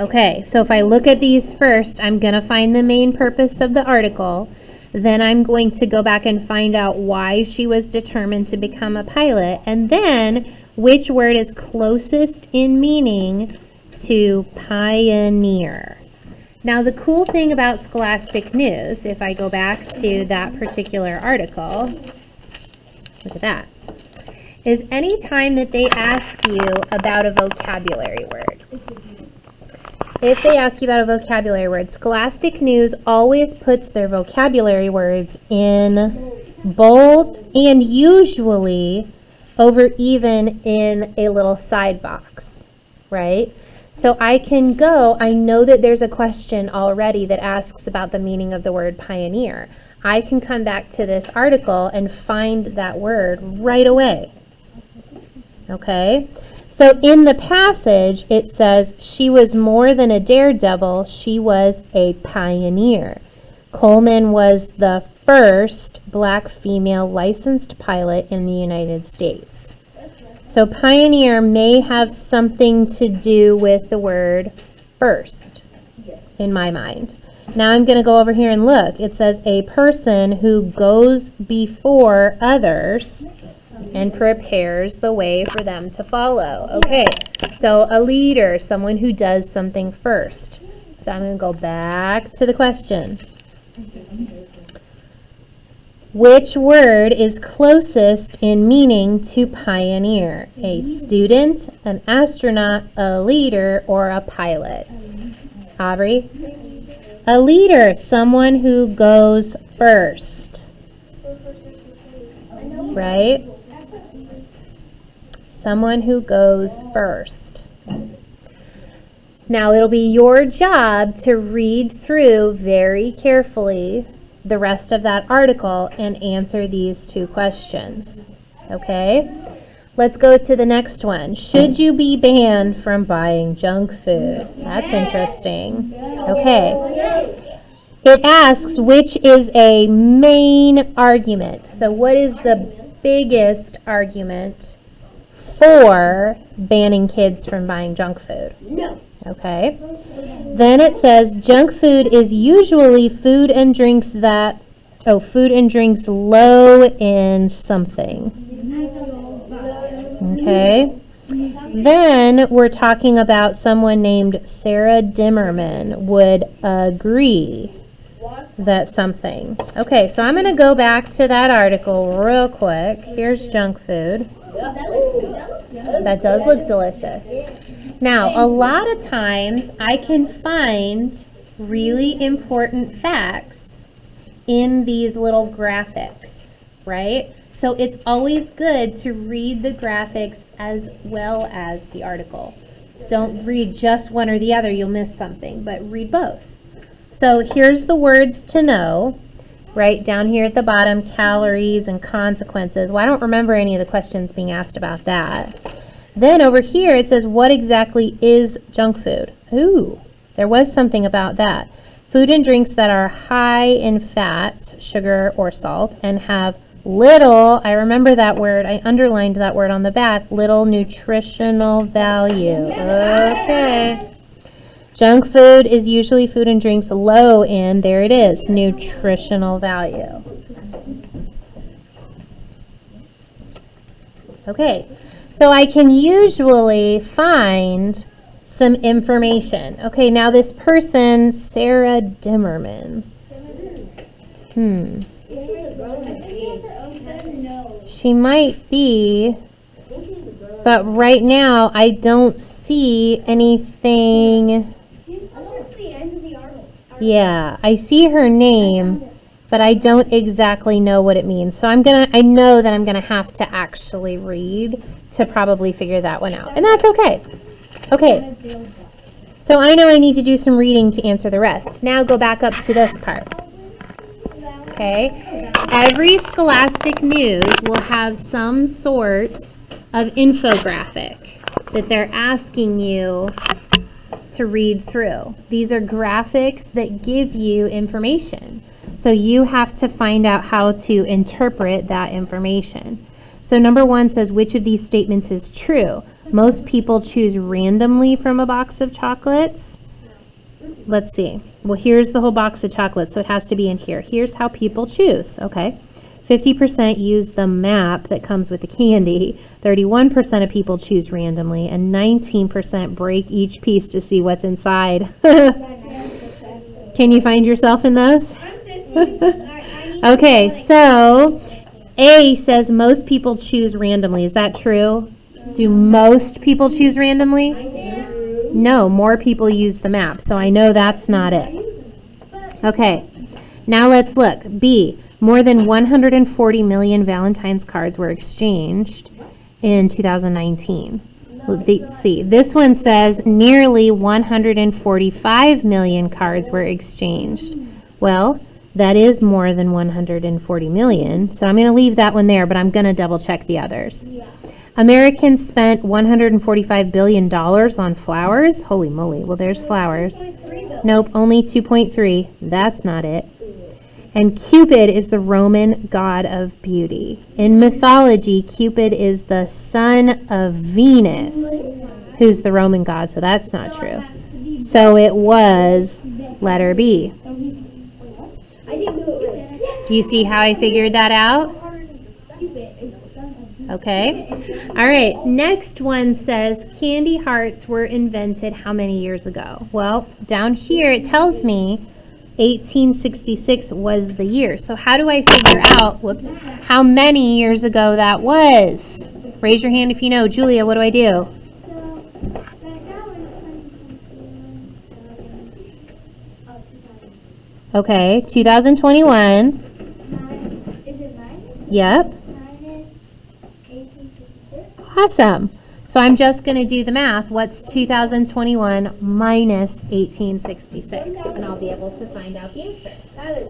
Okay, so if I look at these first, I'm going to find the main purpose of the article. Then I'm going to go back and find out why she was determined to become a pilot, and then which word is closest in meaning to pioneer. Now, the cool thing about Scholastic News, if I go back to that particular article, look at that, is any time that they ask you about a vocabulary word. If they ask you about a vocabulary word, Scholastic News always puts their vocabulary words in bold and usually over even in a little side box, right? So I can go, I know that there's a question already that asks about the meaning of the word pioneer. I can come back to this article and find that word right away. Okay? So in the passage, it says, she was more than a daredevil, she was a pioneer. Coleman was the first black female licensed pilot in the United States. So pioneer may have something to do with the word first, in my mind. Now I'm going to go over here and look. It says a person who goes before others and prepares the way for them to follow. Okay, so a leader, someone who does something first. So I'm going to go back to the question. Which word is closest in meaning to pioneer? A student, an astronaut, a leader, or a pilot? Aubrey? A leader, someone who goes first. Right? Someone who goes first. Now it'll be your job to read through very carefully the rest of that article and answer these two questions. Okay? Let's go to the next one. Should you be banned from buying junk food? That's interesting. Okay. It asks which is a main argument. So what is the biggest argument for banning kids from buying junk food? No. Okay. Then it says junk food is usually food and drinks low in something. Okay. Then we're talking about someone named Sarah Dimmerman would agree that something. Okay, so I'm going to go back to that article real quick. Here's junk food. That does look delicious. Now, a lot of times I can find really important facts in these little graphics, right? So it's always good to read the graphics as well as the article. Don't read just one or the other, you'll miss something, but read both. So here's the words to know, right down here at the bottom, calories and consequences. Well, I don't remember any of the questions being asked about that. Then over here it says, what exactly is junk food? Ooh, there was something about that. Food and drinks that are high in fat, sugar, or salt, and have little, I remember that word, I underlined that word on the back, little nutritional value. Okay. Junk food is usually food and drinks low in, there it is, nutritional value. Okay, so I can usually find some information. Okay, now this person, Sarah Dimmerman. She might be, but right now I don't see anything. Yeah, I see her name, but I don't exactly know what it means. So I know that I'm gonna have to actually read to probably figure that one out. And that's okay. Okay, so I know I need to do some reading to answer the rest. Now go back up to this part. Okay, every Scholastic News will have some sort of infographic that they're asking you to read through. These are graphics that give you information. So you have to find out how to interpret that information. So number 1 says, which of these statements is true? Most people choose randomly from a box of chocolates. let's see. Well, here's the whole box of chocolate, so it has to be in here. Here's how people choose, okay? 50% use the map that comes with the candy, 31% of people choose randomly, and 19% break each piece to see what's inside. Can you find yourself in those? Okay, so A says most people choose randomly. Is that true? Do most people choose randomly? No, more people use the map, so I know that's not it. Okay, now let's look. B, more than 140 million Valentine's cards were exchanged in 2019. Let's see, this one says nearly 145 million cards were exchanged. Well, that is more than 140 million, so I'm going to leave that one there, but I'm going to double check the others. Americans spent $145 billion on flowers. Holy moly. Well, there's flowers. Nope, only 2.3. That's not it. And Cupid is the Roman god of beauty. In mythology, Cupid is the son of Venus, who's the Roman god, so that's not true. So it was letter B. Do you see how I figured that out? Okay. All right. Next one says candy hearts were invented how many years ago? Well, down here it tells me 1866 was the year. So how do I figure out, how many years ago that was? Raise your hand if you know. Julia, what do I do? Okay, 2021. Yep. Awesome. So I'm just going to do the math. What's 2021 minus 1866? And I'll be able to find out the answer.